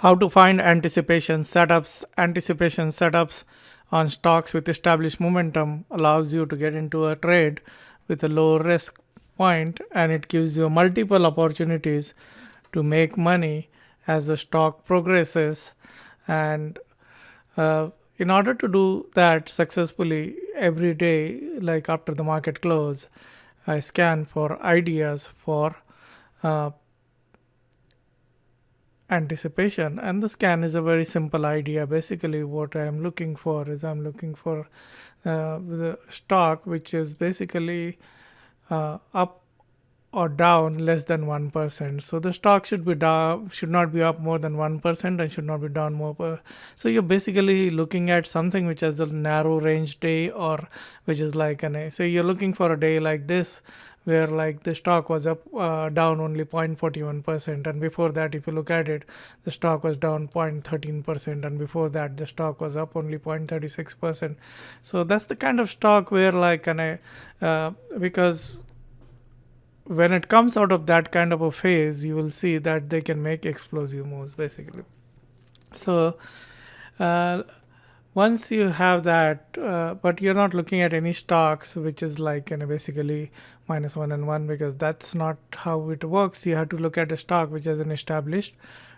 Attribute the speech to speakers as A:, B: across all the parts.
A: How to find anticipation setups on stocks with established momentum allows you to get into a trade with a low risk point, and it gives you multiple opportunities to make money as the stock progresses. And uh, in order to do that successfully every day, like after the market close, I scan for ideas for uh, anticipation. And the scan is a very simple idea. Basically what I am looking for is I'm looking for the stock which is basically up or down less than 1%. So the stock should be down, should not be up more than 1% and should not be down more so you're basically looking at something which has a narrow range day, or which is like so you're looking for a day like this where like the stock was up down only 0.41%, and before that if you look at it, the stock was down 0.13%, and before that the stock was up only 0.36%. So that's the kind of stock where because when it comes out of that kind of a phase, you will see that they can make explosive moves basically. So uh, once you have that, but you're not looking at any stocks which is like basically -1 and 1, because that's not how it works. You have to look at a stock which has an established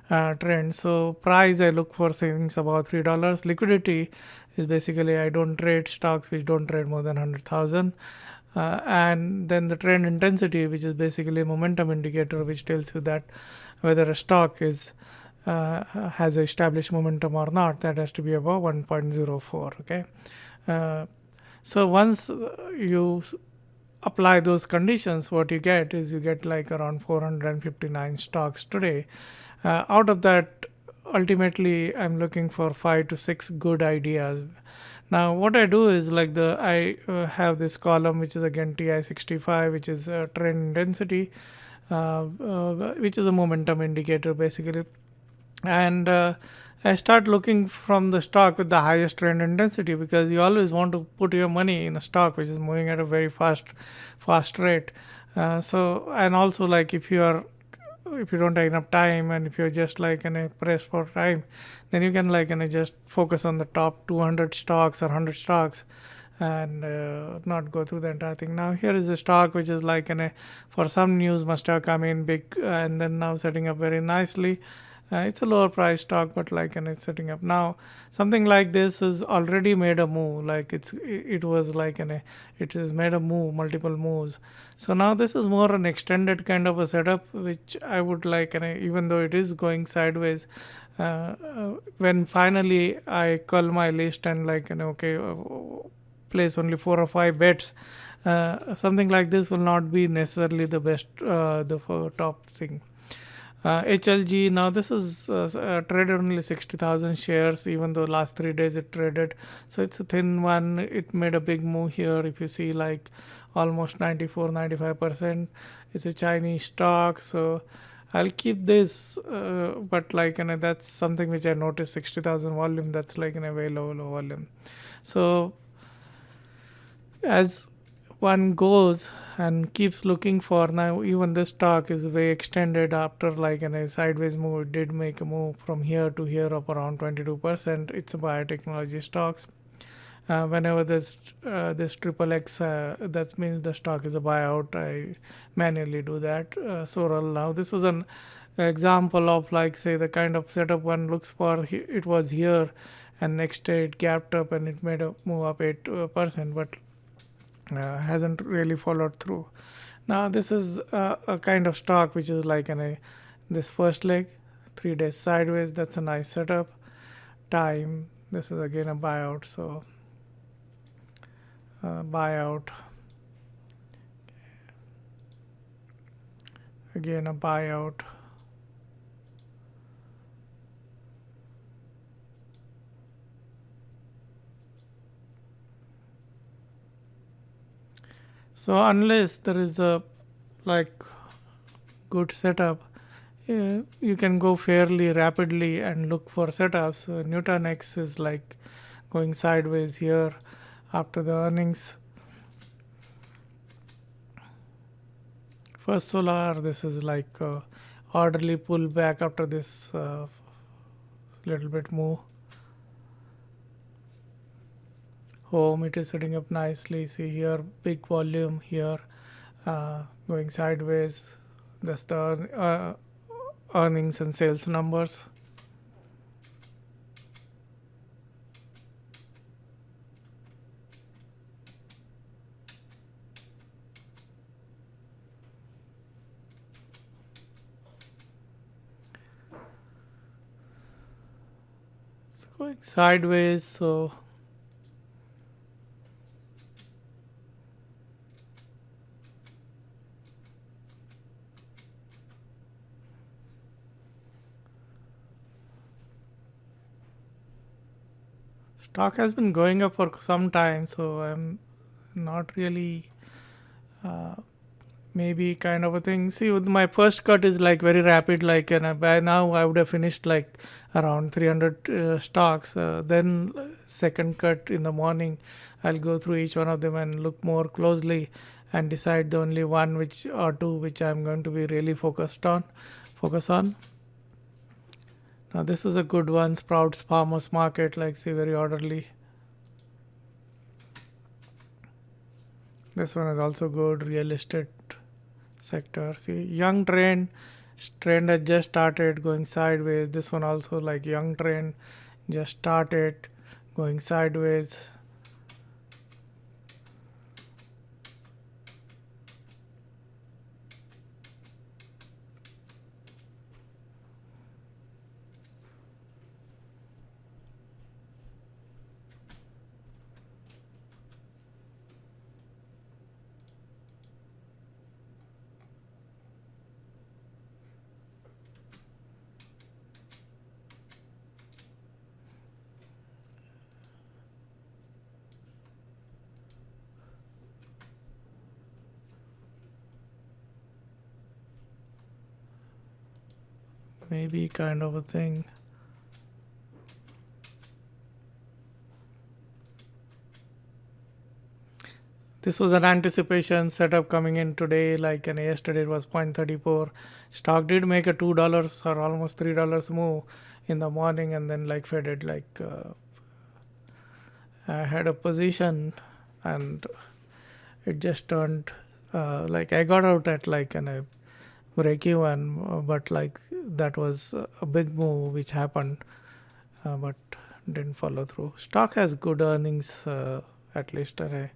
A: trend. So price, I look for things about $3. Liquidity is basically I don't trade stocks which don't trade more than 100,000. And then the trend intensity, which is basically a momentum indicator, which tells you that whether a stock is has established momentum or not. That has to be above 1.04. Okay, uh, so once you apply those conditions, what you get is you get like around 459 stocks today. Out of that, ultimately I'm looking for 5 to 6 good ideas. Now what I do is like I have this column which is again TI65, which is trend intensity, which is a momentum indicator basically. And I start looking from the stock with the highest trend intensity, because you always want to put your money in a stock which is moving at a very fast rate. So and also like if you don't have enough time, and if you're just like in a press for time, then you can like just focus on the top 200 stocks or 100 stocks, and not go through the entire thing. Now here is a stock which is like for some news must have come in big, and then now setting up very nicely. It's a lower price stock, but like and it's setting up now. Something like this has already made a move. Like it was like it has made a move, multiple moves. So now this is more an extended kind of a setup, which I would like. And even though it is going sideways, when finally I call my list and like okay, place only 4 or 5 bets. Something like this will not be necessarily the best, the top thing. HLG, now this is traded only 60,000 shares, even though last 3 days it traded. So it's a thin one. It made a big move here. If you see like almost 94-95%. It's a Chinese stock. So I'll keep this, but like that's something which I noticed 60,000 volume. That's like in a very low volume. So as one goes and keeps looking for, now even this stock is way extended after like a sideways move. It did make a move from here to here of around 22%. It's a biotechnology stocks. Whenever this triple X, that means the stock is a buyout. I manually do that. Soral, now this is an example of like say the kind of setup one looks for. It was here, and next day it gapped up and it made a move up 8%, but hasn't really followed through. Now this is a kind of stock which is like this first leg, 3 days sideways. That's a nice setup. Time. This is again a buyout. So buyout. Again a buyout. So unless there is a like good setup, you can go fairly rapidly and look for setups. Newton X is like going sideways here after the earnings. First Solar, this is like orderly pullback after this little bit more. Home, it is setting up nicely. See here, big volume here, going sideways. That's the earnings and sales numbers. It's going sideways, so stock has been going up for some time, so I'm not really maybe kind of a thing. See, with my first cut is like very rapid, like, and by now I would have finished like around 300 stocks. Then second cut in the morning, I'll go through each one of them and look more closely and decide the only one which or two which I'm going to be really focus on. Now this is a good one, Sprouts Farmers Market, like see very orderly. This one is also good, real estate sector. See, young trend has just started going sideways. This one also like young trend just started going sideways. Maybe kind of a thing. This was an anticipation setup coming in today, like, and yesterday it was 0.34. Stock did make a $2 or almost $3 move in the morning and then like faded. Like I had a position and it just turned like I got out at like a break even, but like that was a big move which happened, but didn't follow through. Stock has good earnings at least today,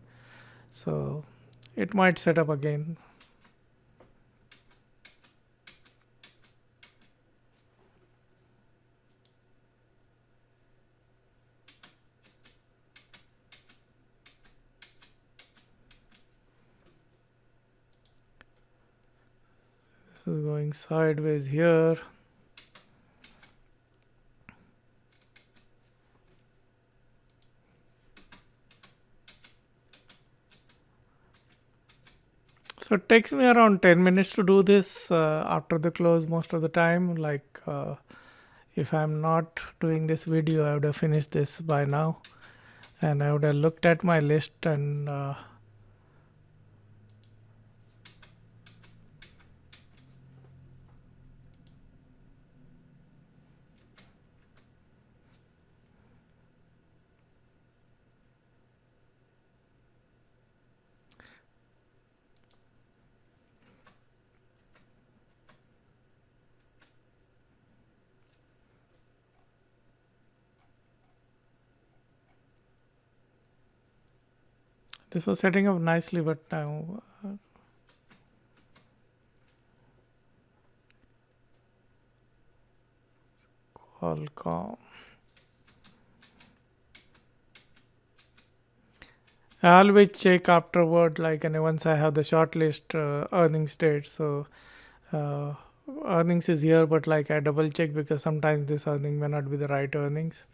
A: so it might set up again. This is going sideways here. So it takes me around 10 minutes to do this after the close most of the time. Like if I'm not doing this video, I would have finished this by now. And I would have looked at my list and this was setting up nicely, but now Qualcomm. I always check afterward, like, and once I have the shortlist earnings date. So earnings is here, but like I double check because sometimes this earning may not be the right earnings.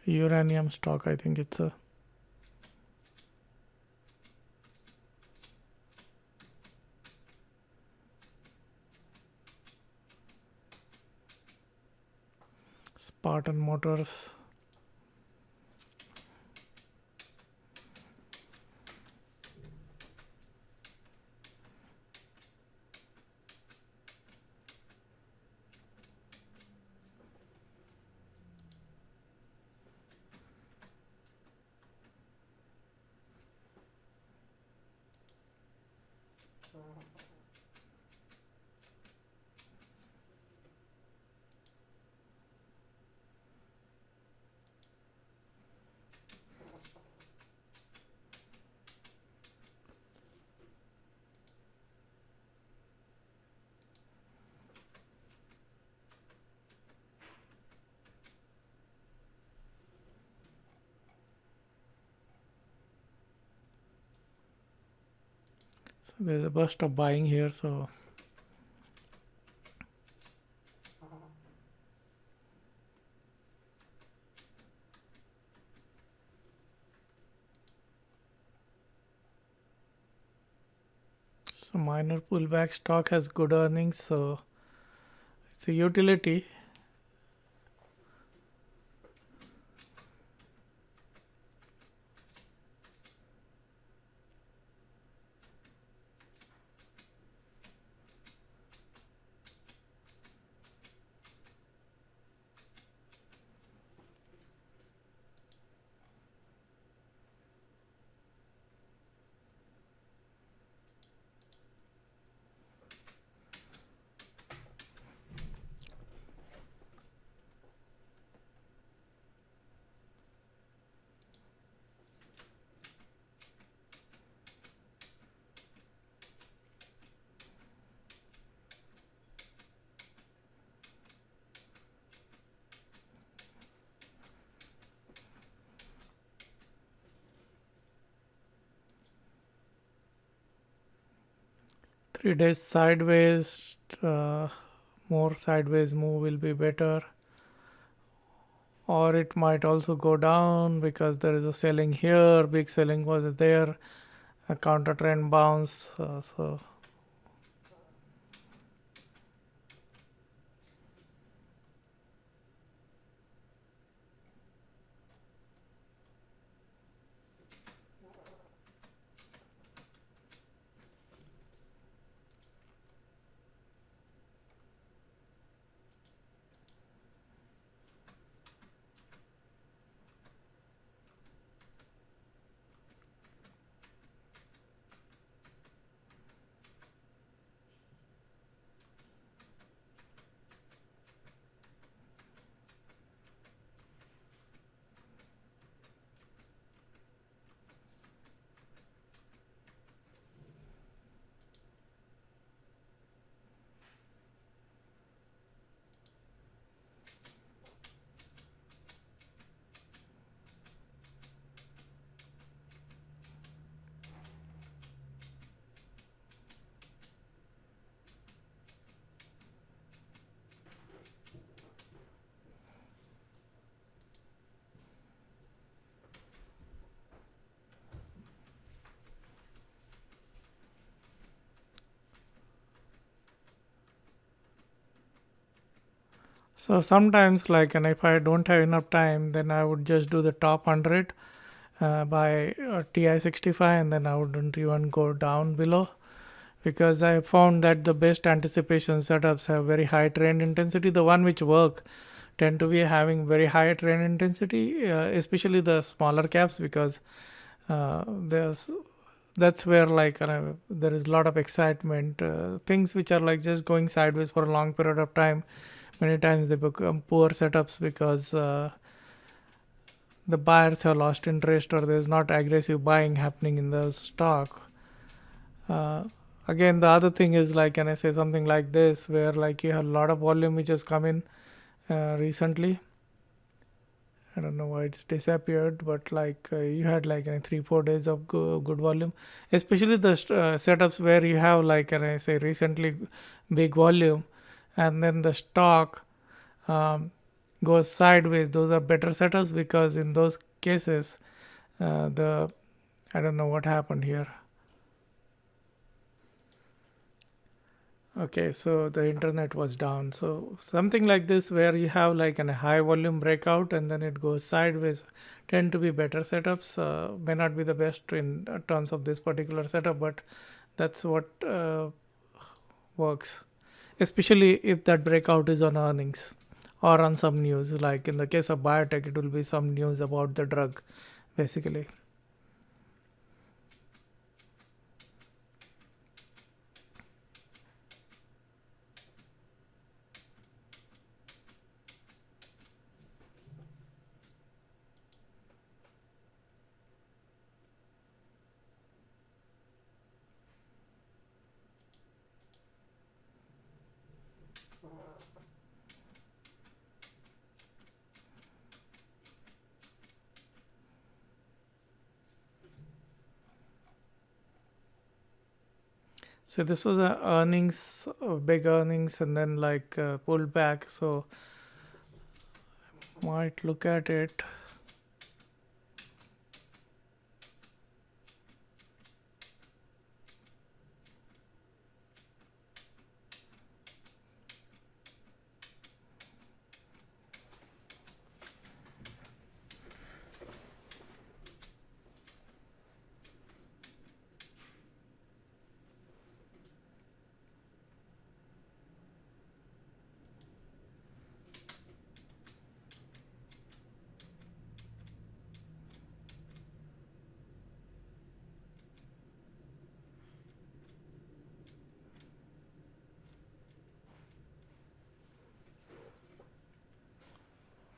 A: Uranium stock, I think it's a Spartan Motors. So there's a burst of buying here. So minor pullback. Stock has good earnings, so it's a utility. Three days sideways, more sideways move will be better, or it might also go down because there is a selling here, big selling was there, a counter trend bounce. So So sometimes, like, and if I don't have enough time, then I would just do the top 100 by TI65, and then I wouldn't even go down below, because I found that the best anticipation setups have very high trend intensity. The one which work tend to be having very high trend intensity, especially the smaller caps, because there's that's where, like, there is a lot of excitement. Things which are like just going sideways for a long period of time, many times they become poor setups because the buyers have lost interest, or there's not aggressive buying happening in the stock. uh, Again, the other thing is, like, can I say something like this, where like you have a lot of volume which has come in recently. I don't know why it's disappeared, but like you had like 3-4 days of good volume, especially the setups where you have, like, can I say, recently big volume, and then the stock um, goes sideways. Those are better setups, because in those cases, the I don't know what happened here. Okay, so the internet was down. So something like this where you have like a high volume breakout and then it goes sideways tend to be better setups. May not be the best in terms of this particular setup, but that's what works. Especially if that breakout is on earnings or on some news. Like in the case of biotech, it will be some news about the drug, basically. So this was a earnings, big earnings, and then like pulled back. So might look at it.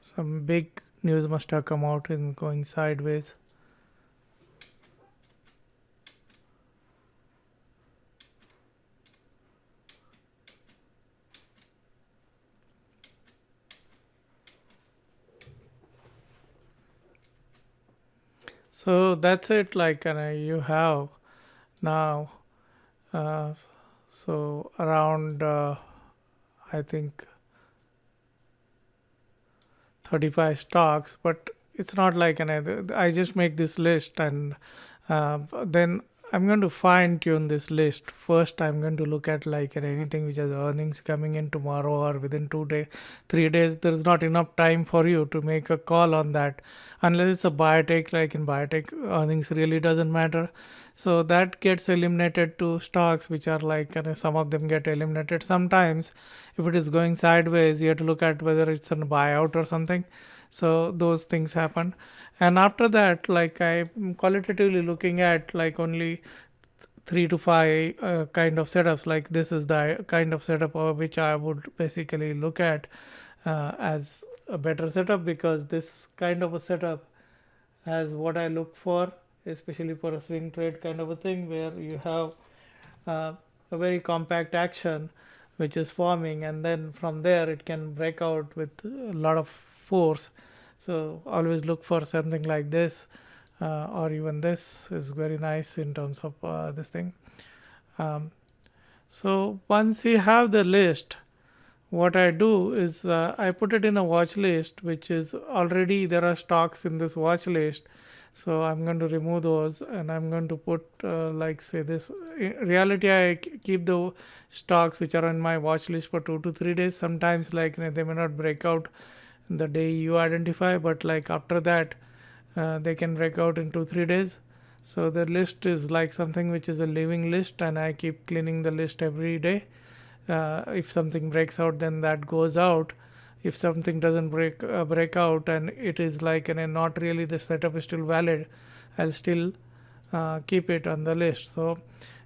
A: Some big news must have come out in going sideways. So that's it. Like you have now. Uh, so around I think 35 stocks, but it's not like I just make this list and then I'm going to fine tune this list. First, I'm going to look at like anything which has earnings coming in tomorrow or within 2 days, 3 days. There's not enough time for you to make a call on that unless it's a biotech. Like in biotech, earnings really doesn't matter. So that gets eliminated to stocks which are like some of them get eliminated. Sometimes if it is going sideways, you have to look at whether it's a buyout or something. So those things happen. And after that, like I'm qualitatively looking at like only 3 to 5 kind of setups. Like this is the kind of setup which I would basically look at as a better setup, because this kind of a setup has what I look for, especially for a swing trade kind of a thing where you have uh, a very compact action which is forming, and then from there it can break out with a lot of force. So always look for something like this, or even this is very nice in terms of this thing. um, so once you have the list, what I do is I put it in a watch list, which is already there are stocks in this watch list. So I'm going to remove those and I'm going to put like say this. In reality, I keep the stocks which are on my watch list for 2 to 3 days. Sometimes like they may not break out the day you identify, but like after that they can break out in 2 3 days. So the list is like something which is a living list, and I keep cleaning the list every day. If something breaks out, then that goes out. If something doesn't break out and it is like not really the setup is still valid, I'll still keep it on the list. So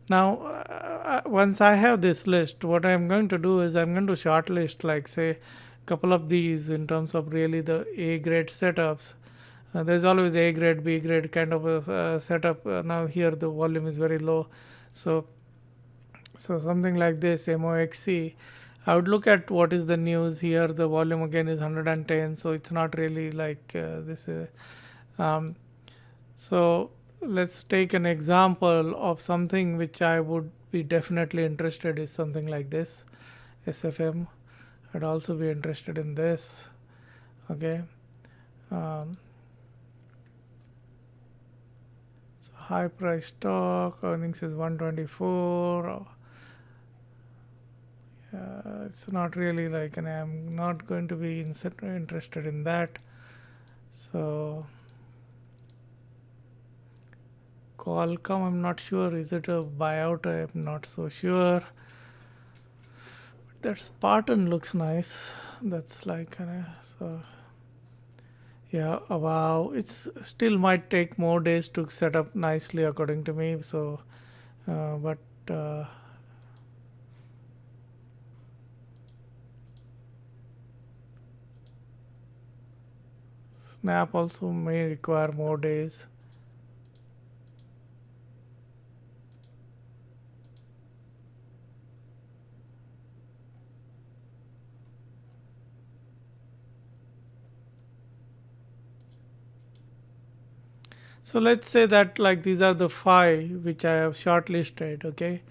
A: now once I have this list, what I'm going to do is I'm going to shortlist like say couple of these in terms of really the A grade setups. There's always A grade, B grade kind of a setup. Now here the volume is very low, so something like this MOXC. I would look at what is the news here. The volume again is 110, so it's not really like this. Um, so let's take an example of something which I would be definitely interested is something like this SFM. I'd also be interested in this. Okay. Um, so high price stock, earnings is 124. It's not really like, and I'm not going to be interested in that. So Qualcomm, I'm not sure. Is it a buyout? I'm not so sure. But that Spartan looks nice. That's like, so yeah. Wow, it's still might take more days to set up nicely according to me. So, but. Snap also may require more days. So let's say that like these are the 5 which I have shortlisted, okay,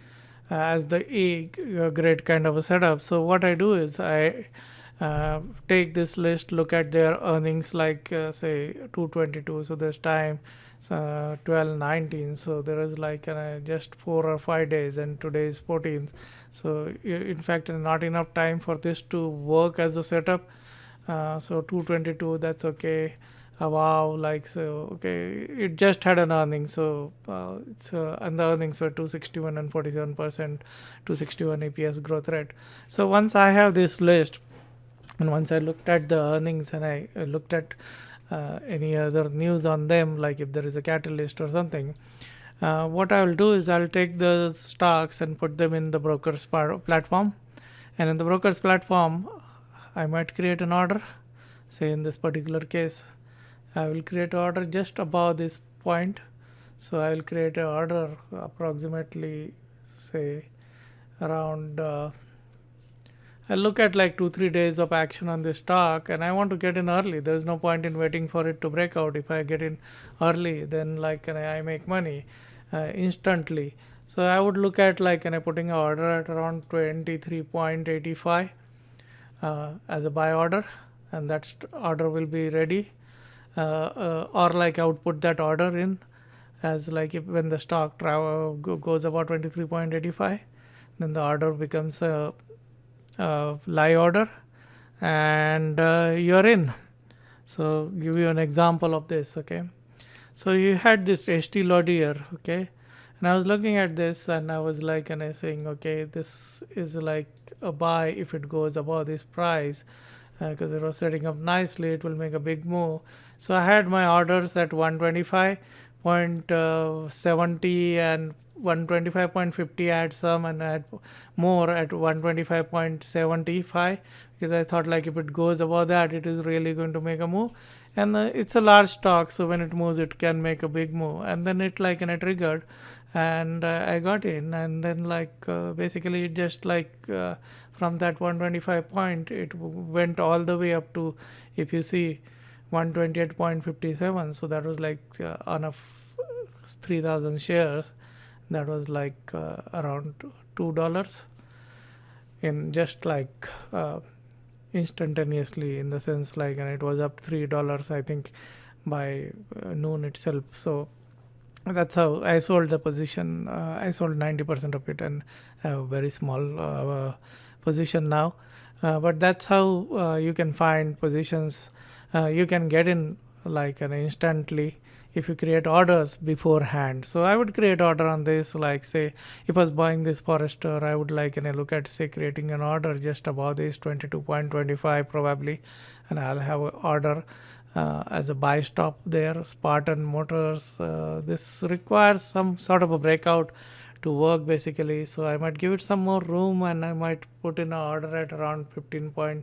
A: as the grade kind of a setup. So what I do is I take this list, look at their earnings, like say 222. So there's time 12/19. So there is like just 4 or 5 days, and today is 14th. So in fact, not enough time for this to work as a setup. So 222, that's okay. Wow, like, so okay, it just had an earning, so it's and the earnings were 261 and 47%, 261 EPS growth rate. So once I have this list, and once I looked at the earnings, and I looked at any other news on them, like if there is a catalyst or something, what I will do is I'll take the stocks and put them in the broker's platform, and in the broker's platform I might create an order. Say in this particular case, I will create an order just above this point. So I will create an order approximately, say, around I look at like 2-3 days of action on this stock, and I want to get in early. There's no point in waiting for it to break out. If I get in early, then like I make money instantly. So I would look at like putting an order at around 23.85 as a buy order, and that order will be ready. Or like I would put that order in as like if when the stock goes about 23.85, then the order becomes a live order, and you're in. So give you an example of this. Okay, so you had this HT load here. Okay, and I was looking at this, and I was like, and I saying, okay, this is like a buy if it goes above this price, because it was setting up nicely. It will make a big move. So I had my orders at 125.70 and 125.50. I had some, and I had more at 125.75, because I thought like if it goes above that, it is really going to make a move. And it's a large stock, so when it moves, it can make a big move. And then it like triggered, and I got in, and then like basically it just like from that 125 point, it went all the way up to, if you see, 128.57. So that was like on a 3,000 shares, that was like around $2 in just like instantaneously, in the sense like, and it was up $3, I think, by noon itself. So that's how I sold the position. I sold 90% of it, and have a very small position now. But that's how you can find positions. You can get in like instantly if you create orders beforehand. So I would create order on this, like say if I was buying this Forester, I would like look at say creating an order just above this 22.25 probably, and I'll have an order as a buy stop there. Spartan Motors, this requires some sort of a breakout to work basically, so I might give it some more room, and I might put in an order at around 15 say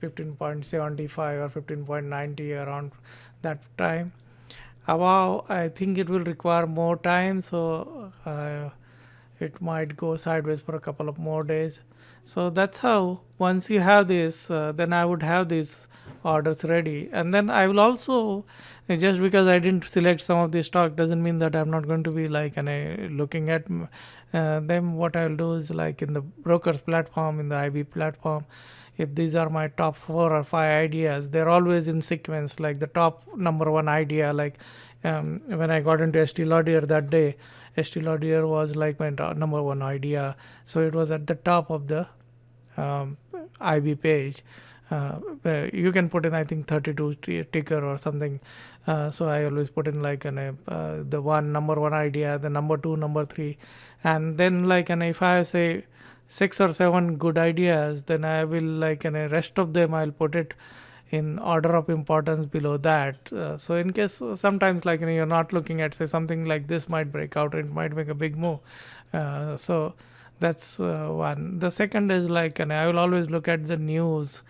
A: 15.75 or 15.90, around that time. Wow, I think it will require more time, so it might go sideways for a couple of more days. So that's how, once you have this, then I would have these orders ready, and then I will also, just because I didn't select some of the stock doesn't mean that I'm not going to be like looking at them. What I'll do is like in the brokers platform, in the IB platform, if these are my top 4 or 5 ideas, they're always in sequence. Like the top number one idea, like when I got into ST Laudier that day, ST Laudier was like my number one idea, so it was at the top of the um, IB page. Where you can put in, I think, 32 ticker or something. So I always put in like the number one idea, the number two, number three, and then like, and if I say 6 or 7 good ideas, then I will like, and the rest of them I'll put it in order of importance below that. So in case sometimes like, you're not looking at, say, something like this might break out, it might make a big move. So that's one. The second is like, and I will always look at the news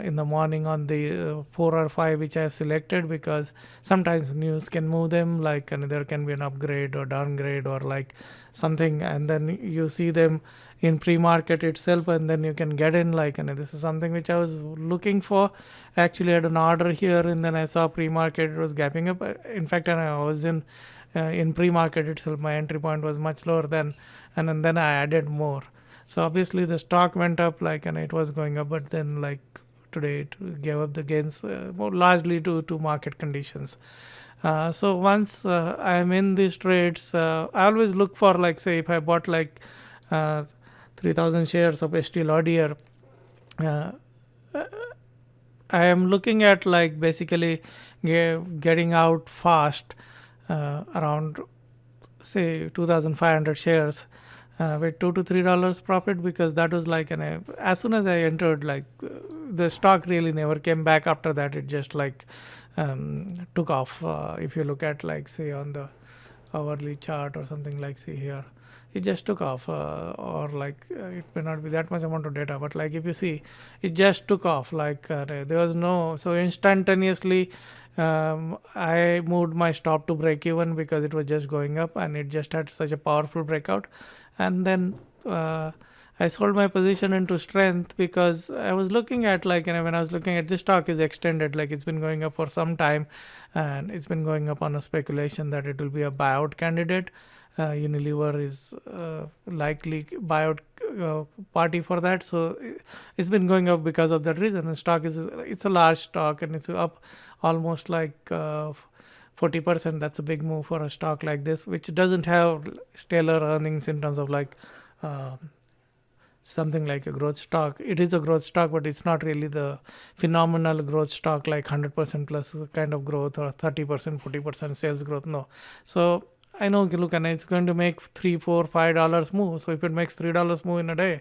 A: in the morning on the 4 or 5 which I have selected, because sometimes news can move them, like, and there can be an upgrade or downgrade or like something, and then you see them in pre-market itself, and then you can get in, like, and this is something which I was looking for. Actually had an order here, and then I saw pre-market, it was gapping up. In fact, and I was in pre-market itself, my entry point was much lower than, and then I added more. So obviously the stock went up, like, and it was going up, but then like today it gave up the gains, more largely to market conditions. So once I'm in these trades, I always look for, like, say, if I bought like 3,000 shares of ST Laudier, uh, I am looking at like basically getting out fast around, say, 2,500 shares with $2 to $3 profit, because that was like as soon as I entered, like the stock really never came back after that. It just like took off. If you look at, like, say, on the hourly chart or something, like, see here, it just took off, or like it may not be that much amount of data, but like if you see, it just took off, like there was no, so instantaneously I moved my stop to break even, because it was just going up and it just had such a powerful breakout. And then I sold my position into strength, because I was looking at, like, when I was looking at this stock is extended, like it's been going up for some time, and it's been going up on a speculation that it will be a buyout candidate. Unilever is likely buyout party for that, so it's been going up because of that reason. The stock it's a large stock, and it's up almost like 40%. That's a big move for a stock like this, which doesn't have stellar earnings in terms of like something like a growth stock. It is a growth stock, but it's not really the phenomenal growth stock like 100% plus kind of growth, or 30%, 40% sales growth. No. So I know, look, and it's going to make $3, $4, $5 move. So if it makes $3 move in a day,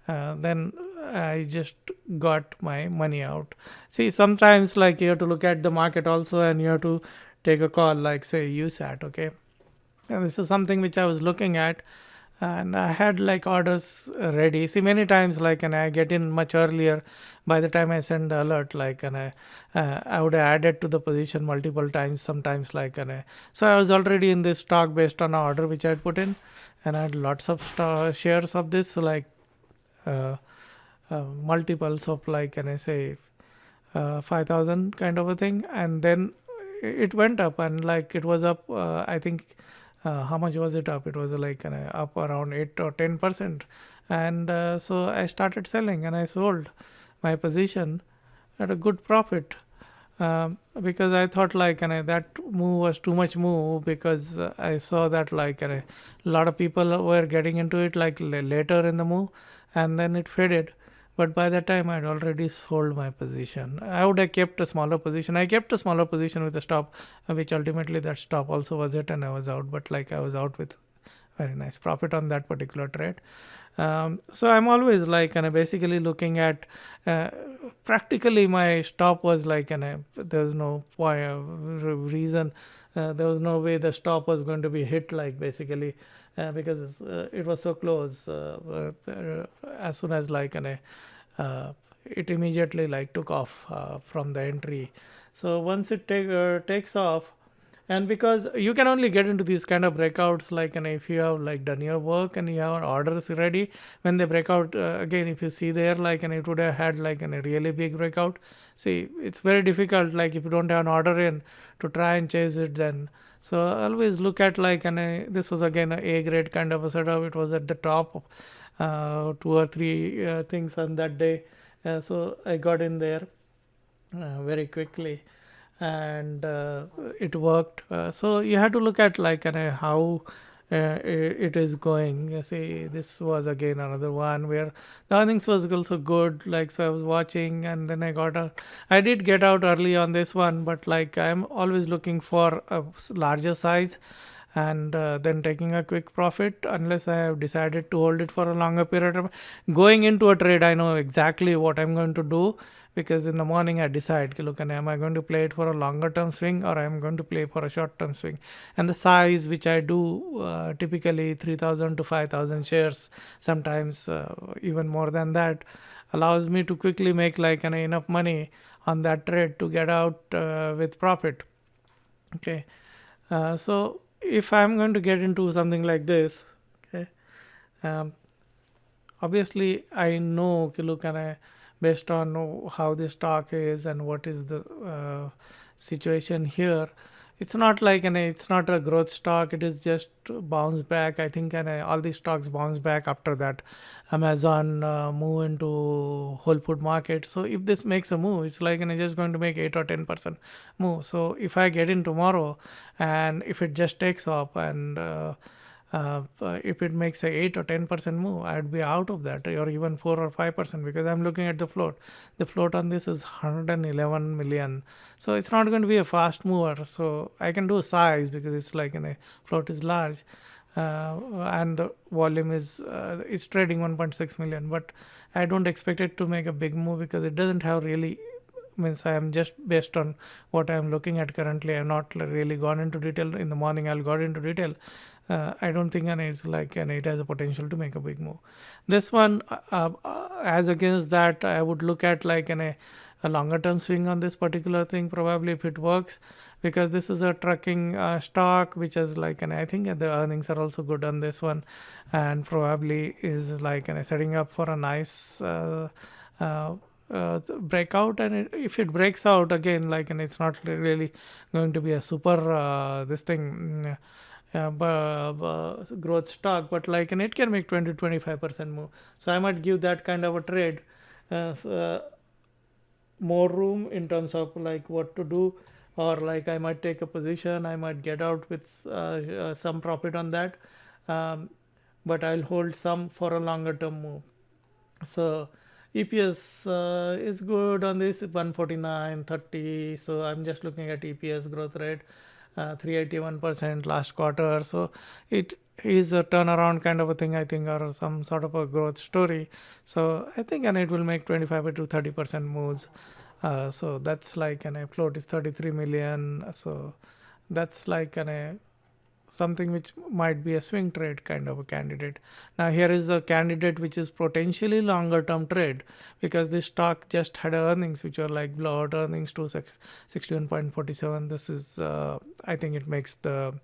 A: then I just got my money out. See, sometimes like you have to look at the market also, and you have to take a call, like, say, USAT. Okay, and this is something which I was looking at, and I had like orders ready. See, many times, like, and I get in much earlier. By the time I send the alert, like, and I would have added to the position multiple times, sometimes, like, and so I was already in this stock based on an order which I had put in, and I had lots of shares of this, like multiples of, like, can I say 5,000 kind of a thing. And then it went up, and like it was up, I think, how much was it up? It was like up around 8 or 10%. And so I started selling, and I sold my position at a good profit, because I thought, like, that move was too much move, because I saw that, like, a lot of people were getting into it like later in the move, and then it faded. But by that time, I'd already sold my position. I would have kept a smaller position. I kept a smaller position with a stop, which ultimately that stop also was it, and I was out. But like I was out with very nice profit on that particular trade. So I'm always like basically looking at practically my stop was like there was no reason, there was no way the stop was going to be hit, like basically because it was so close, as soon as like it immediately like took off from the entry. So once it takes off, and because you can only get into these kind of breakouts like if you have like done your work and you have orders ready, when they break out again, if you see there like, and it would have had like a really big breakout. See, it's very difficult, like if you don't have an order in, to try and chase it then. So I always look at like, and this was again a A grade kind of a setup. It was at the top, 2 or 3 things on that day, So I got in there very quickly, and it worked. So you have to look at like how it is going. See, this was again another one where the earnings was also good. Like, so I was watching, and then I got out. I did get out early on this one, but like I'm always looking for a larger size, and then taking a quick profit unless I have decided to hold it for a longer period of going into a trade. I know exactly what I'm going to do, because in the morning I decide, "Okay, look, and am I going to play it for a longer term swing or I'm going to play for a short term swing?" And the size which I do, typically 3,000 to 5,000 shares, sometimes even more than that, allows me to quickly make like enough money on that trade to get out with profit. Okay. So if I'm going to get into something like this, okay, um, obviously I know, okay, look, and I, based on how the stock is and what is the situation here, it's not like it's not a growth stock, it is just bounce back, I think. And all these stocks bounce back after that Amazon move into whole food market. So if this makes a move, it's like just going to make 8 or 10% move. So if I get in tomorrow and if it just takes off, and if it makes a 8 or 10% move, I'd be out of that, or even 4 or 5%, because I'm looking at the float. The float on this is 111 million. So it's not going to be a fast mover. So I can do a size because it's like a float is large. And the volume is it's trading 1.6 million, but I don't expect it to make a big move because it doesn't have really, means I am just based on what I am looking at currently. I have not really gone into detail. In the morning I'll got into detail. I don't think it's like it has a potential to make a big move. This one, as against that, I would look at like a longer term swing on this particular thing, probably, if it works, because this is a trucking stock which is like, and I think the earnings are also good on this one, and probably is like setting up for a nice uh, breakout. And if it breaks out again, like, and it's not really going to be a super this thing growth stock, but like, and it can make 20-25% move. So I might give that kind of a trade more room in terms of like what to do, or like I might take a position, I might get out with some profit on that, um, but I'll hold some for a longer term move. So EPS is good on this, 149.30. So I'm just looking at EPS growth rate, 381% last quarter. So it is a turnaround kind of a thing, I think, or some sort of a growth story. So I think, and it will make 25 to 30% moves. So that's like a float is 33 million. So that's like something which might be a swing trade kind of a candidate. Now here is a candidate which is potentially longer term trade, because this stock just had earnings which are like blowout earnings to 61.47. This is I think it makes the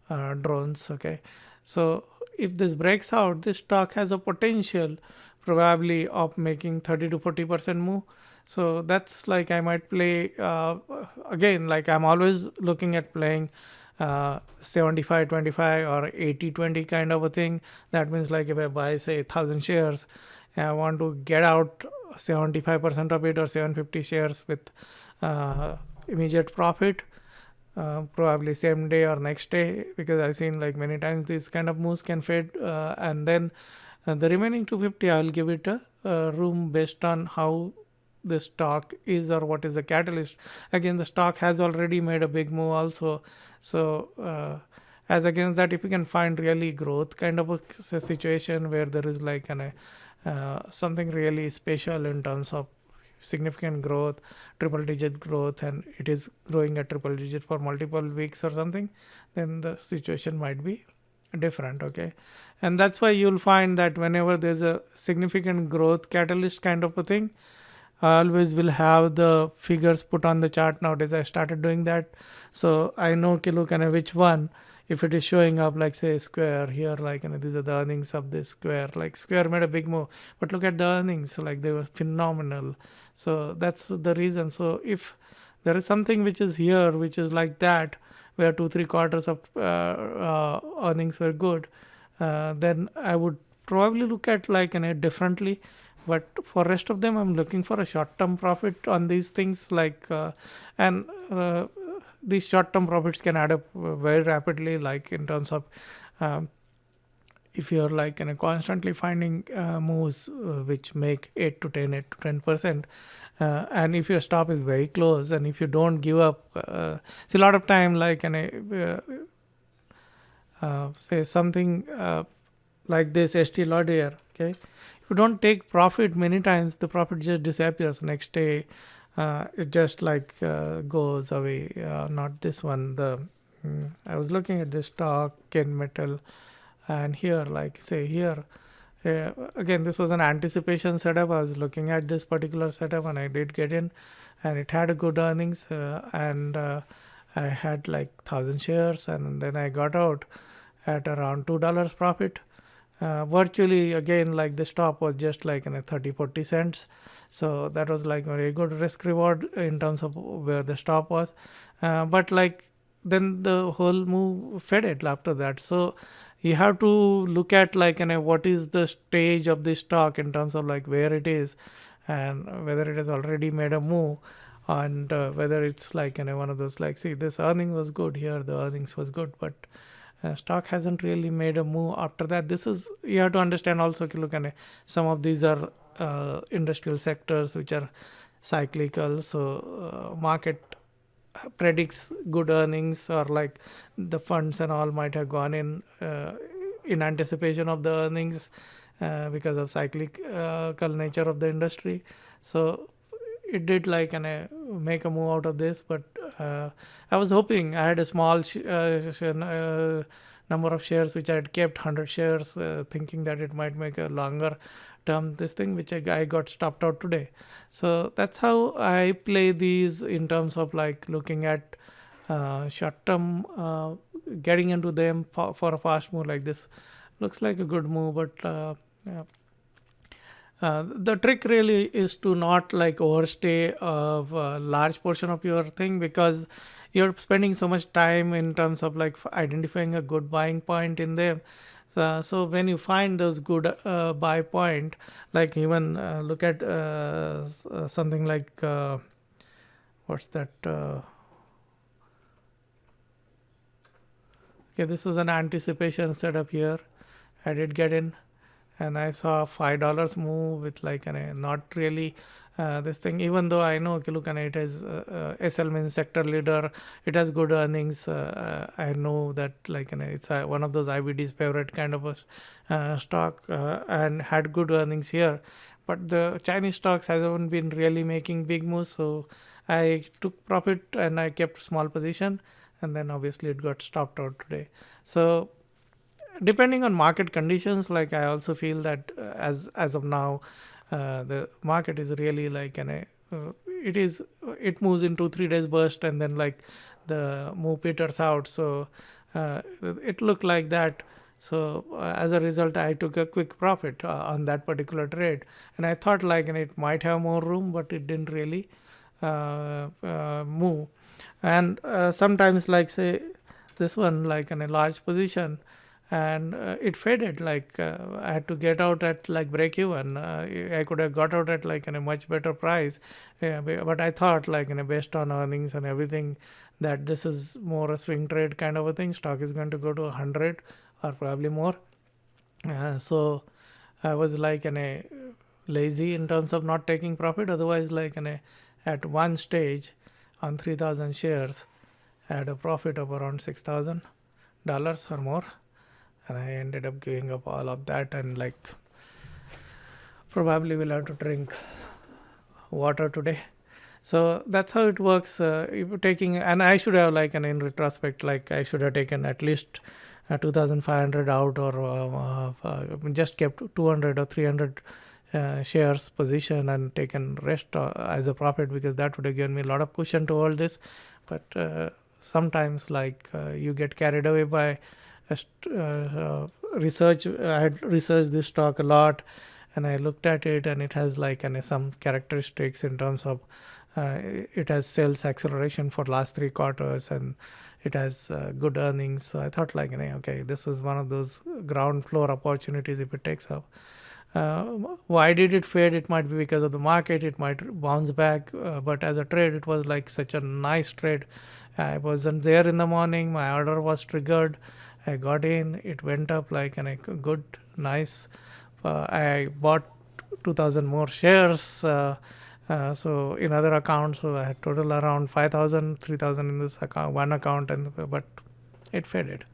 A: drones. Okay, so if this breaks out, this stock has a potential probably of making 30 to 40% move. So that's like I might play again, like I'm always looking at playing 75-25 or 80-20 kind of a thing. That means like if I buy say 1,000 shares, I want to get out 75% of it, or 750 shares with immediate profit, probably same day or next day, because I've seen like many times these kind of moves can fade, and then the remaining 250 I'll give it a room based on how the stock is or what is the catalyst. Again, the stock has already made a big move also. So as against that, if you can find really growth kind of a situation where there is like something really special in terms of significant growth, triple digit growth, and it is growing at triple digit for multiple weeks or something, then the situation might be different. Okay, and that's why you'll find that whenever there's a significant growth catalyst kind of a thing, I always will have the figures put on the chart. Nowadays I started doing that, so I know, okay, look, which one, if it is showing up like say Square here, like these are the earnings of this Square, like Square made a big move, but look at the earnings, like they were phenomenal. So that's the reason. So if there is something which is here which is like that, where 2-3 quarters of earnings were good, then I would probably look at like differently. But for rest of them, I'm looking for a short-term profit on these things. And these short-term profits can add up very rapidly. Like in terms of um, if you're like constantly finding moves which make 8 to 10%, and if your stop is very close, and if you don't give up, see a lot of time say something like this ST lot here. Okay, if you don't take profit many times, the profit just disappears next day. It just goes away. Not this one. I was looking at this stock in metal, and here, like say here, again this was an anticipation setup. I was looking at this particular setup, and I did get in, and it had a good earnings, and I had like 1,000 shares, and then I got out at around $2 profit. Virtually again, like the stop was just like 30-40 cents, so that was like very good risk reward in terms of where the stop was. But like then the whole move faded after that. So you have to look at what is the stage of the stock in terms of like where it is, and whether it has already made a move, and whether it's one of those, like, see, this earning was good here, the earnings was good, but stock hasn't really made a move after that. This is, you have to understand also, if you look at some of these are industrial sectors which are cyclical, so market predicts good earnings, or like the funds and all might have gone in anticipation of the earnings because of cyclical nature of the industry. So it did make a move out of this, but I was hoping, I had a small number of shares which I had kept, 100 shares, thinking that it might make a longer term this thing, which I got stopped out today. So that's how I play these in terms of like looking at short term, getting into them for a fast move like this. Looks like a good move, but yeah. The trick really is to not like overstay of a large portion of your thing, because you're spending so much time in terms of like identifying a good buying point in them. So when you find those good buy point, like even look at something like what's that? Okay, this is an anticipation setup here. I did get in, and I saw $5 move with not really this thing. Even though I know, if you look at it, as SL means sector leader, it has good earnings. I know that it's one of those IBD's favorite kind of a stock, and had good earnings here. But the Chinese stocks haven't been really making big moves, so I took profit and I kept small position, and then obviously it got stopped out today. So depending on market conditions, like I also feel that as of now, the market is really it moves in 2-3 days burst, and then like the move peters out. So it looked like that. So as a result, I took a quick profit on that particular trade, and I thought it might have more room, but it didn't really move. And sometimes, like say this one, like in a large position, and it faded. I had to get out at like break even. I could have got out at in a much better price, but I thought based on earnings and everything, that this is more a swing trade kind of a thing. Stock is going to go to 100 or probably more. So I was in a lazy in terms of not taking profit. Otherwise, at one stage on 3,000 shares, I had a profit of around $6,000 or more, and I ended up giving up all of that, and probably will have to drink water today. So that's how it works. If you're taking, and I should have in retrospect, I should have taken at least 2,500 out, or just kept 200 or 300 shares position and taken rest as a profit, because that would have given me a lot of cushion to hold this. But sometimes you get carried away by research. I had researched this stock a lot, and I looked at it, and it has some characteristics in terms of it has sales acceleration for last 3 quarters, and it has good earnings. So I thought okay, this is one of those ground floor opportunities if it takes up. uh, why did it fade? It might be because of the market, it might bounce back, but as a trade it was like such a nice trade. I wasn't there in the morning, my order was triggered, I got in, it went up like a good nice, I bought 2000 more shares, so in other accounts, so I had total around 5000, 3000 in this account, one account, and but it faded.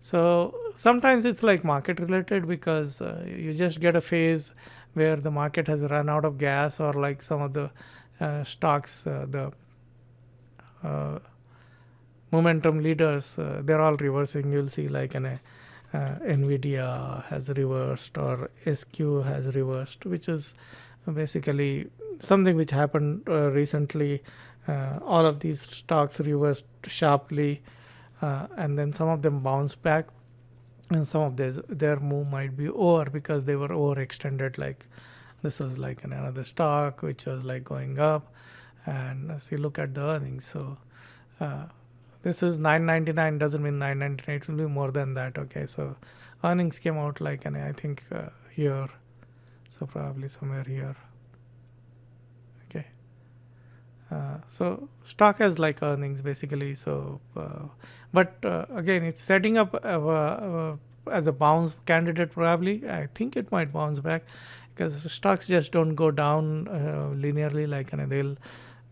A: So sometimes it's like market related, because you just get a phase where the market has run out of gas, or like some of the stocks, the uh, momentum leaders, they're all reversing. You'll see like Nvidia has reversed, or SQ has reversed, which is basically something which happened recently. All of these stocks reversed sharply, and then some of them bounced back, and some of their move might be over because they were overextended. Like this was like another stock which was like going up, and as you look at the earnings, so uh, this is 999, doesn't mean 999, it will be more than that. Okay, so earnings came out like, and I think here, so probably somewhere here. Okay, so stock has like earnings basically. So but again, it's setting up as a bounce candidate. Probably I think it might bounce back, because stocks just don't go down linearly, like, and they'll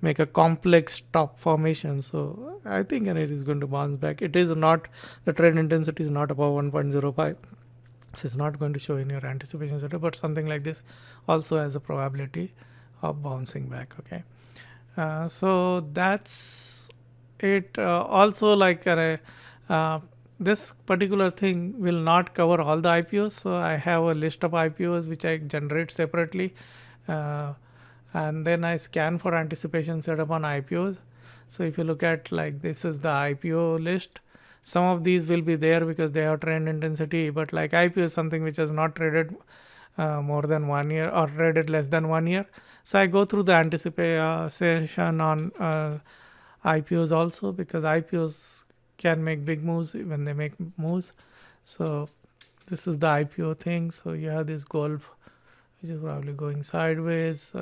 A: make a complex top formation. So I think, and it is going to bounce back. It is not, the trend intensity is not above 1.05, so it's not going to show in your anticipation setup, but something like this also has a probability of bouncing back. Okay, so that's it. Also, like this particular thing will not cover all the IPOs, so I have a list of IPOs which I generate separately, uh, and then I scan for anticipation setup on IPOs. So if you look at, like, this is the IPO list, some of these will be there because they have trend intensity, but like IPO is something which has not traded more than 1 year, or traded less than 1 year. So I go through the anticipation on IPOs also, because IPOs can make big moves when they make moves. So this is the IPO thing. So you have this Golf, which is probably going sideways.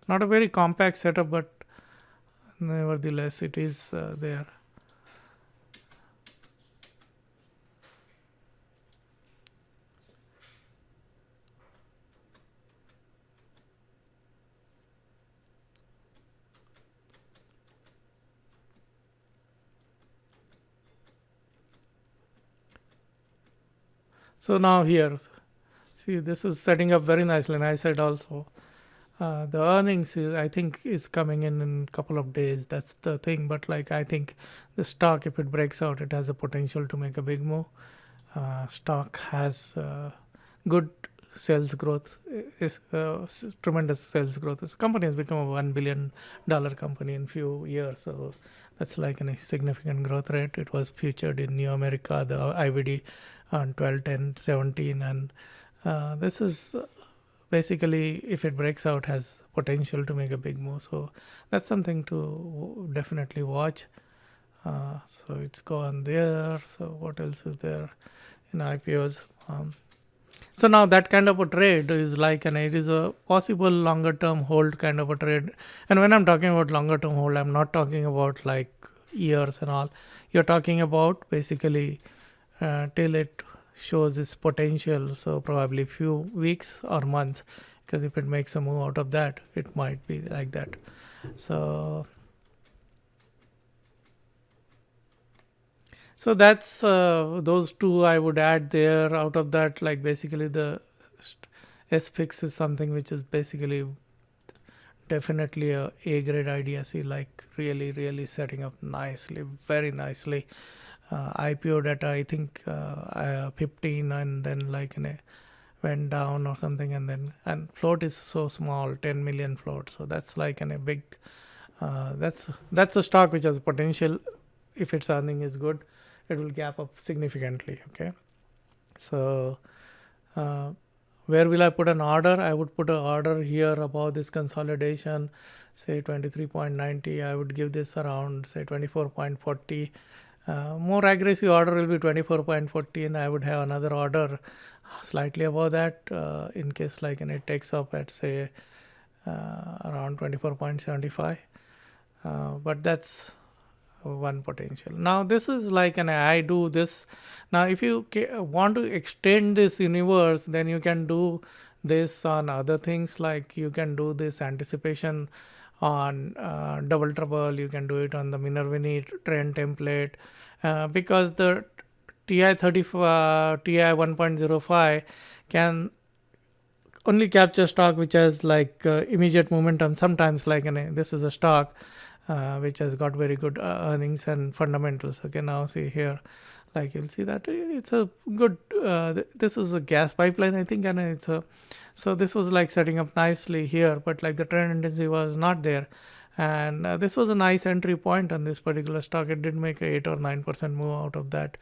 A: Not a very compact setup, but nevertheless it is there. So now here, see, this is setting up very nicely, and I said also the earnings is, I think, is coming in a couple of days. That's the thing. But like, I think the stock, if it breaks out, it has a potential to make a big move. Stock has good sales growth, is tremendous sales growth. This company has become a $1 billion company in few years, so that's like a significant growth rate. It was featured in New America, the IVD, on 12, 10, 17, and this is basically, if it breaks out, has potential to make a big move. So that's something to definitely watch. So it's gone there. So what else is there in IPOs? So now that kind of a trade is like, and it is a possible longer term hold kind of a trade. And when I'm talking about longer term hold, I'm not talking about like years and all. You're talking about basically till it shows its potential. So probably few weeks or months, because if it makes a move out of that, it might be like that. So that's those two I would add there. Out of that, like basically the SFix is something which is basically definitely a grade idea. See, like really setting up nicely, very nicely. IPO data, I think 15, and then like went down or something, and then, and float is so small, 10 million float. So that's like a big, that's a stock which has potential. If its earning is good, it will gap up significantly. Okay, so where will I put an order? I would put an order here above this consolidation, say 23.90. I would give this around say 24.40. More aggressive order will be 24.40, and I would have another order slightly above that, in case like and it takes up at say around 24.75, but that's one potential. Now this is like an I do this. Now if you want to extend this universe, then you can do this on other things, like you can do this anticipation on double trouble. You can do it on the Minervini trend template, because the TI 30 TI 1.05 can only capture stock which has like immediate momentum. Sometimes like this is a stock which has got very good earnings and fundamentals. Okay, now see here, like you'll see that it's a good this is a gas pipeline, I think, and it's a, so this was like setting up nicely here, but like the trend intensity was not there, and this was a nice entry point on this particular stock. It did make a 8 or 9% move out of that.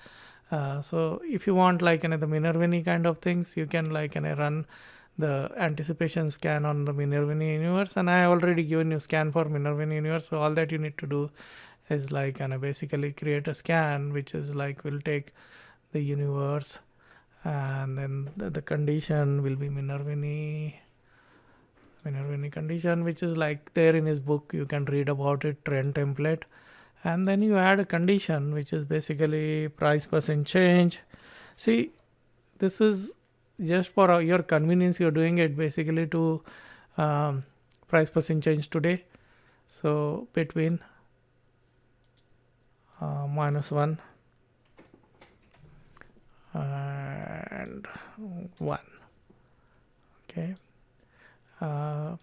A: So if you want like the Minervini kind of things, you can like run the anticipation scan on the Minervini universe, and I already given you scan for Minervini universe. So all that you need to do is like basically create a scan which is like will take the universe, and then the condition will be Minervini condition, which is like there in his book. You can read about it, trend template, and then you add a condition which is basically price percent change. See, this is just for your convenience. You're doing it basically to price percent change today. So between -1 and 1. Okay. Now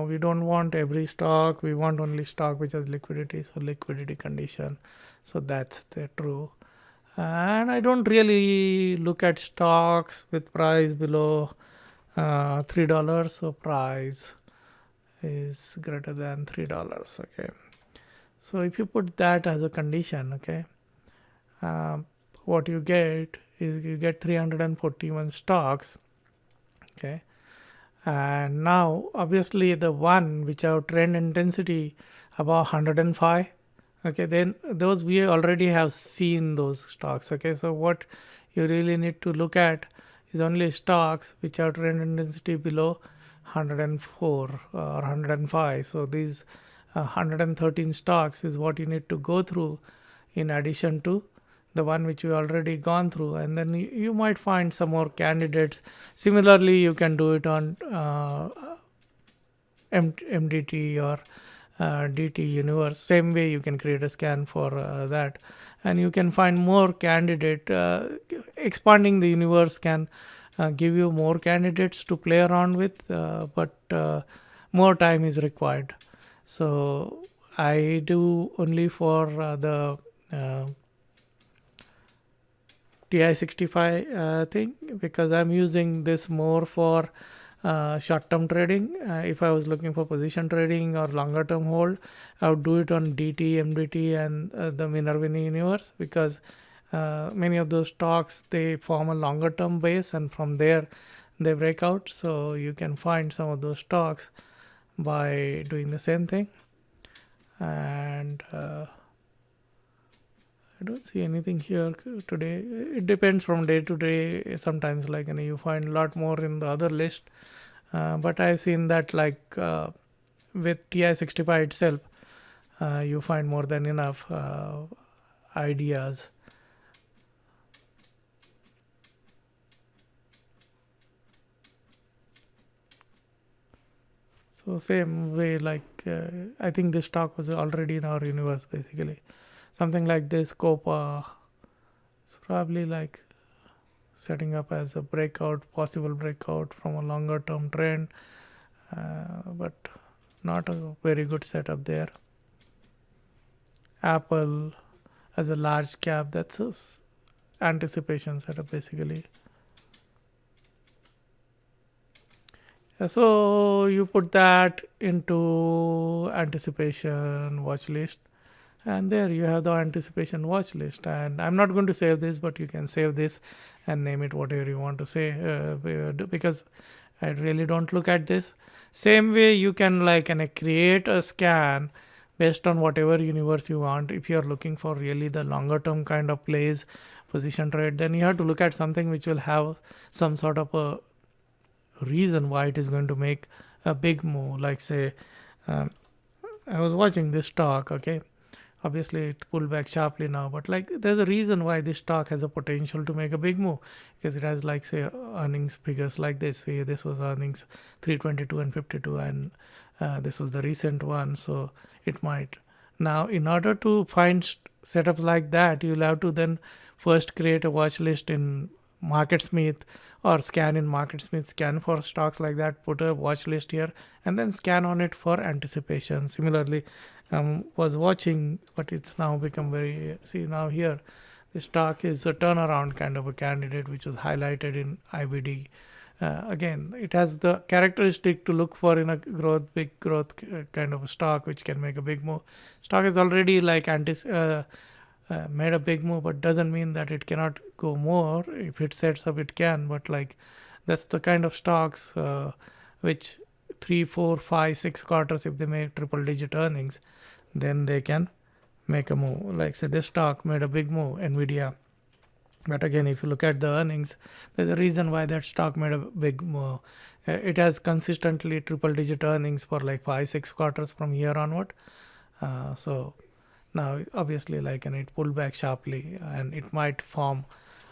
A: we don't want every stock. We want only stock which has liquidity. So liquidity condition. So that's the true. And I don't really look at stocks with price below $3. So price is greater than $3. Okay. So if you put that as a condition, okay, what you get is you get 341 stocks. Okay. And now obviously the one which have trend intensity about 105. Okay, then those we already have seen those stocks. Okay, so what you really need to look at is only stocks which have trend intensity below 104 or 105. So these 113 stocks is what you need to go through in addition to the one which we already gone through, and then you might find some more candidates. Similarly, you can do it on MDT or DT universe. Same way you can create a scan for that, and you can find more candidate. Expanding the universe can give you more candidates to play around with, but more time is required. So I do only for the TI65 thing, because I'm using this more for short-term trading. If I was looking for position trading or longer-term hold, I would do it on DT, MDT, and the Minervini universe, because many of those stocks, they form a longer-term base, and from there they break out. So you can find some of those stocks by doing the same thing. And I don't see anything here today. It depends from day to day. Sometimes like you find a lot more in the other list, but I've seen that like with TI65 itself, you find more than enough ideas. So same way, like I think this stock was already in our universe basically. Something like this Copa is probably like setting up as a breakout, possible breakout from a longer term trend, but not a very good setup there. Apple as a large cap, that's a anticipation setup basically. So you put that into anticipation watch list, and there you have the anticipation watch list. And I'm not going to save this, but you can save this and name it whatever you want to say, because I really don't look at this. Same way you can like create a scan based on whatever universe you want. If you're looking for really the longer term kind of plays, position trade, then you have to look at something which will have some sort of a reason why it is going to make a big move. Like say, um, I was watching this stock, okay, obviously it pulled back sharply now, but like there's a reason why this stock has a potential to make a big move, because it has like say earnings figures like this. Say this was earnings 322 and 52, and this was the recent one, so it might. Now in order to find setups like that, you'll have to then first create a watch list in MarketSmith, or scan in MarketSmith, scan for stocks like that, put a watch list here, and then scan on it for anticipation. Similarly, was watching, but it's now become very, see now here, the stock is a turnaround kind of a candidate which was highlighted in IBD. Again, it has the characteristic to look for in a big growth kind of a stock which can make a big move. Stock is already like made a big move, but doesn't mean that it cannot go more. If it sets up, it can, but like that's the kind of stocks which 3, 4, 5, 6 quarters, if they make triple digit earnings, then they can make a move. Like say this stock made a big move, Nvidia, but again if you look at the earnings, there's a reason why that stock made a big move. It has consistently triple digit earnings for like 5, 6 quarters from here onward. So now obviously like, and it pulled back sharply, and it might form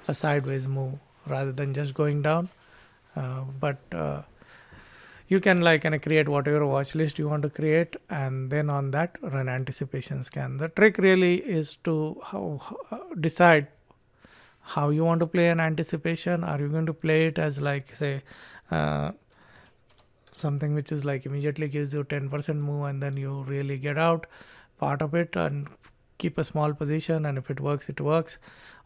A: a sideways move rather than just going down. But you can like create whatever watch list you want to create, and then on that run anticipation scan. The trick really is to decide how you want to play an anticipation. Are you going to play it as like say something which is like immediately gives you 10% move and then you really get out part of it and keep a small position, and if it works, it works?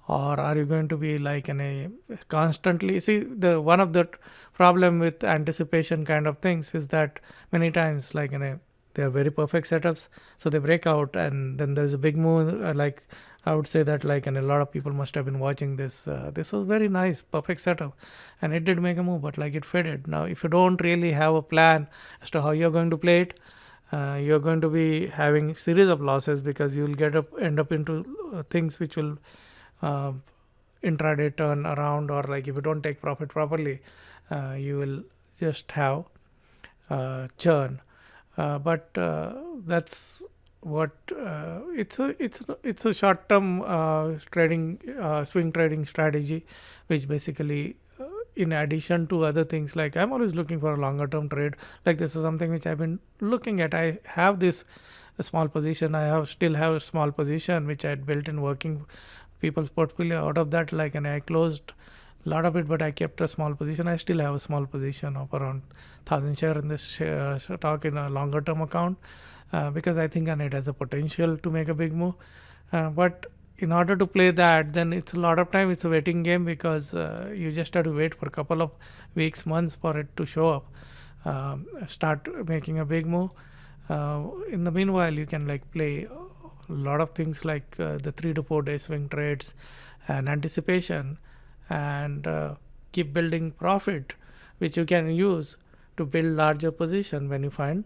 A: Or are you going to be like in a constantly, see, the one of the problem with anticipation kind of things is that many times like they are very perfect setups, so they break out and then there's a big move. Like I would say that like, and a lot of people must have been watching this, this was very nice perfect setup and it did make a move, but like it faded. Now if you don't really have a plan as to how you're going to play it, you're going to be having series of losses, because you'll end up into things which will intraday turn around, or like if you don't take profit properly, you will just have churn. But that's what it's a short term trading swing trading strategy, which basically in addition to other things, like I'm always looking for a longer term trade. Like this is something which I've been looking at. I have this a small position. Still have a small position which I had built in working people's portfolio. Out of that, like, and I closed a lot of it, but I kept a small position. I still have a small position of around 1,000 share in this stock in a longer term account, because I think it has a potential to make a big move. But in order to play that, then it's a lot of time. It's a waiting game, because you just have to wait for a couple of weeks, months for it to show up, start making a big move. In the meanwhile, you can like play a lot of things like the 3 to 4 day swing trades and anticipation, and keep building profit, which you can use to build larger position when you find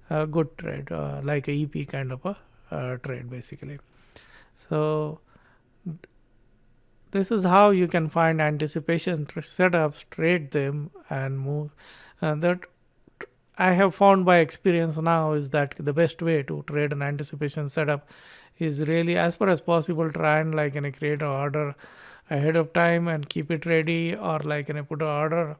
A: a good trade, like a EP kind of a trade basically. So this is how you can find anticipation setups, trade them, and move. That I have found by experience now is that the best way to trade an anticipation setup is really, as far as possible, try and like create an order ahead of time and keep it ready, or like put an order.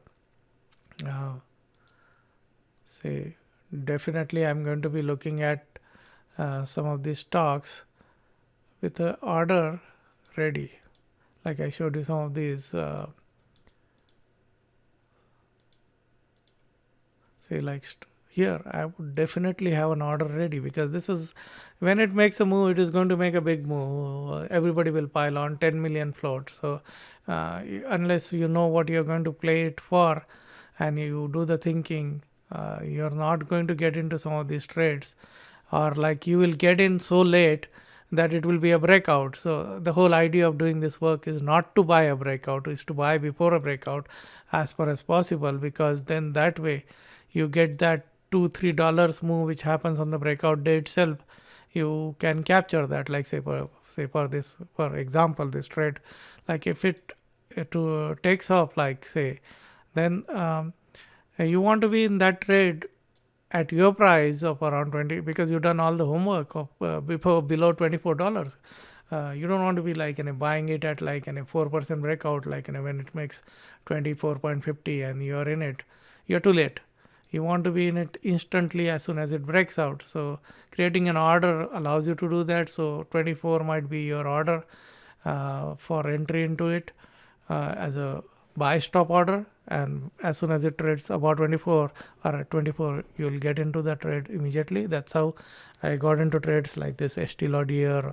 A: Say definitely I'm going to be looking at some of these stocks with an order ready. Like I showed you some of these. Say like here, I would definitely have an order ready, because this is when it makes a move, it is going to make a big move. Everybody will pile on 10 million float. So unless you know what you're going to play it for and you do the thinking, you're not going to get into some of these trades, or like you will get in so late that it will be a breakout. So the whole idea of doing this work is not to buy a breakout, is to buy before a breakout as far as possible, because then that way you get that $2-3 move which happens on the breakout day itself. you can capture that. Like say for example, this trade, like if it takes off, like say, then you want to be in that trade at your price of around 20, because you've done all the homework of before below $24. You don't want to be like buying it at like 4% breakout, like when it makes 24.50 and you're in it. You're too late. You want to be in it instantly as soon as it breaks out. So creating an order allows you to do that. So 24 might be your order for entry into it as a buy stop order, and as soon as it trades about 24 or at 24, you'll get into the trade immediately. That's how I got into trades like this ST Laudier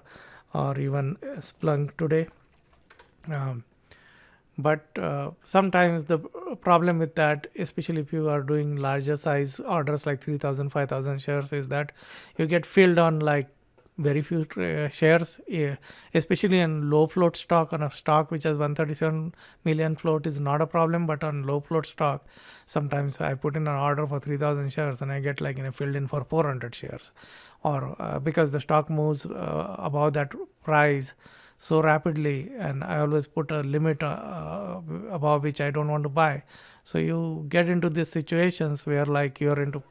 A: or even Splunk today. But sometimes the problem with that, especially if you are doing larger size orders like 3,000 5,000 shares, is that you get filled on like very few shares, especially in low float stock. On a stock which has 137 million float is not a problem, but on low float stock, sometimes I put in an order for 3,000 shares and I get like filled in for 400 shares, or because the stock moves above that price so rapidly, and I always put a limit above which I don't want to buy. So you get into these situations where like you're into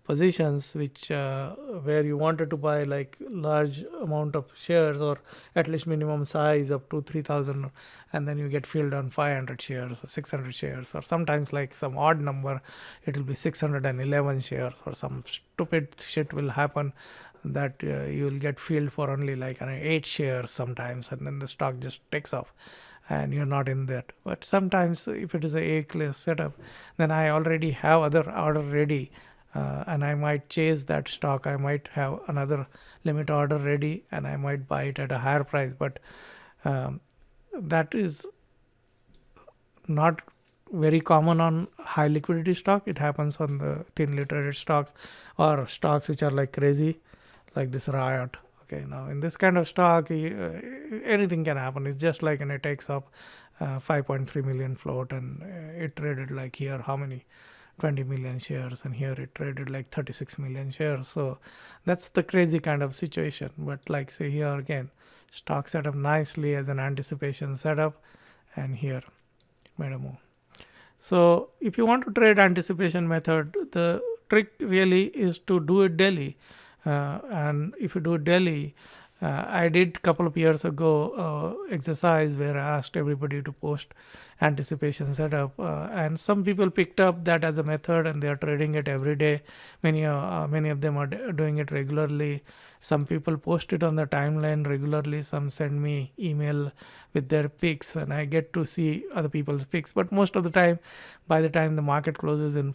A: positions which where you wanted to buy like large amount of shares, or at least minimum size up to 3,000, and then you get filled on 500 shares or 600 shares, or sometimes like some odd number, it will be 611 shares, or some stupid shit will happen that you will get filled for only like 8 shares sometimes, and then the stock just takes off and you're not in that. But sometimes if it is a class setup, then I already have other order ready, and I might chase that stock. I might have another limit order ready and I might buy it at a higher price. But that is not very common on high liquidity stock. It happens on the thinly traded stocks or stocks which are like crazy, like this Riot. Okay, now in this kind of stock, anything can happen. It's just like it takes up 5.3 million float, and it traded like here how many 20 million shares, and here it traded like 36 million shares. So that's the crazy kind of situation. But like say here again, stock set up nicely as an anticipation setup, and here it made a move. So if you want to trade anticipation method, the trick really is to do it daily. And if you do it daily, I did a couple of years ago exercise where I asked everybody to post anticipation setup, and some people picked up that as a method and they are trading it every day. Many of them are doing it regularly. Some people post it on the timeline regularly. Some send me email with their picks, and I get to see other people's picks. But most of the time, by the time the market closes in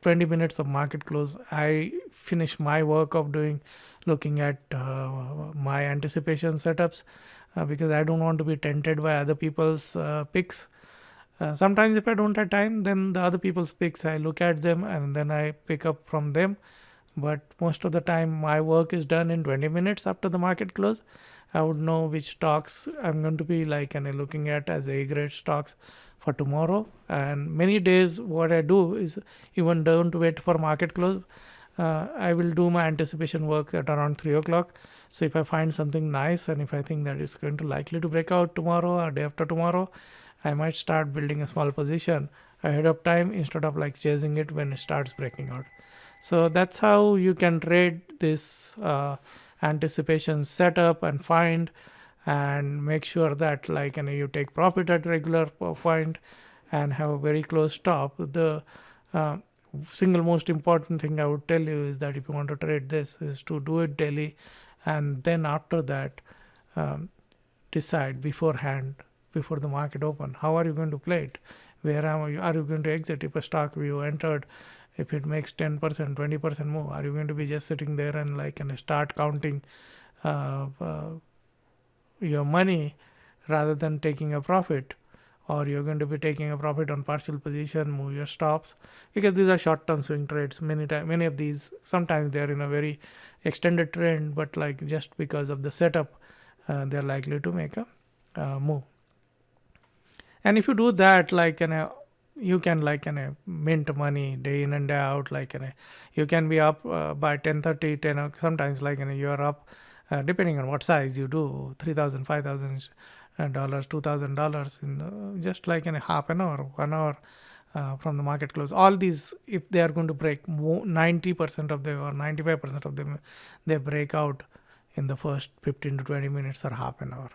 A: 20 minutes of market close, I finish my work of looking at my anticipation setups, because I don't want to be tempted by other people's picks. Sometimes if I don't have time, then the other people's picks, I look at them and then I pick up from them. But most of the time my work is done in 20 minutes after the market close. I would know which stocks I'm going to be like and looking at as A grade stocks for tomorrow. And many days what I do is, even don't wait for market close, I will do my anticipation work at around 3 o'clock. So if I find something nice and if I think that it's going to likely to break out tomorrow or day after tomorrow, I might start building a small position ahead of time instead of like chasing it when it starts breaking out. So that's how you can trade this anticipation setup and find and make sure that like you take profit at regular point and have a very close stop. The single most important thing I would tell you is that if you want to trade this, is to do it daily, and then after that decide beforehand, before the market open, how are you going to play it, where are you going to exit. If a stock you entered, if it makes 10% 20% move, are you going to be just sitting there and like start counting your money rather than taking a profit, or you're going to be taking a profit on partial position, move your stops, because these are short-term swing trades. Many of these, sometimes they're in a very extended trend, but like just because of the setup, they're likely to make a move. And if you do that, like you can like mint money day in and day out. Like you can be up by 10:30, 10. Sometimes like you're up depending on what size you do, $3,000, $5,000, $2,000 in just like in a half an hour, 1 hour from the market close. All these, if they are going to break 90% of them or 95% of them, they break out in the first 15 to 20 minutes or half an hour.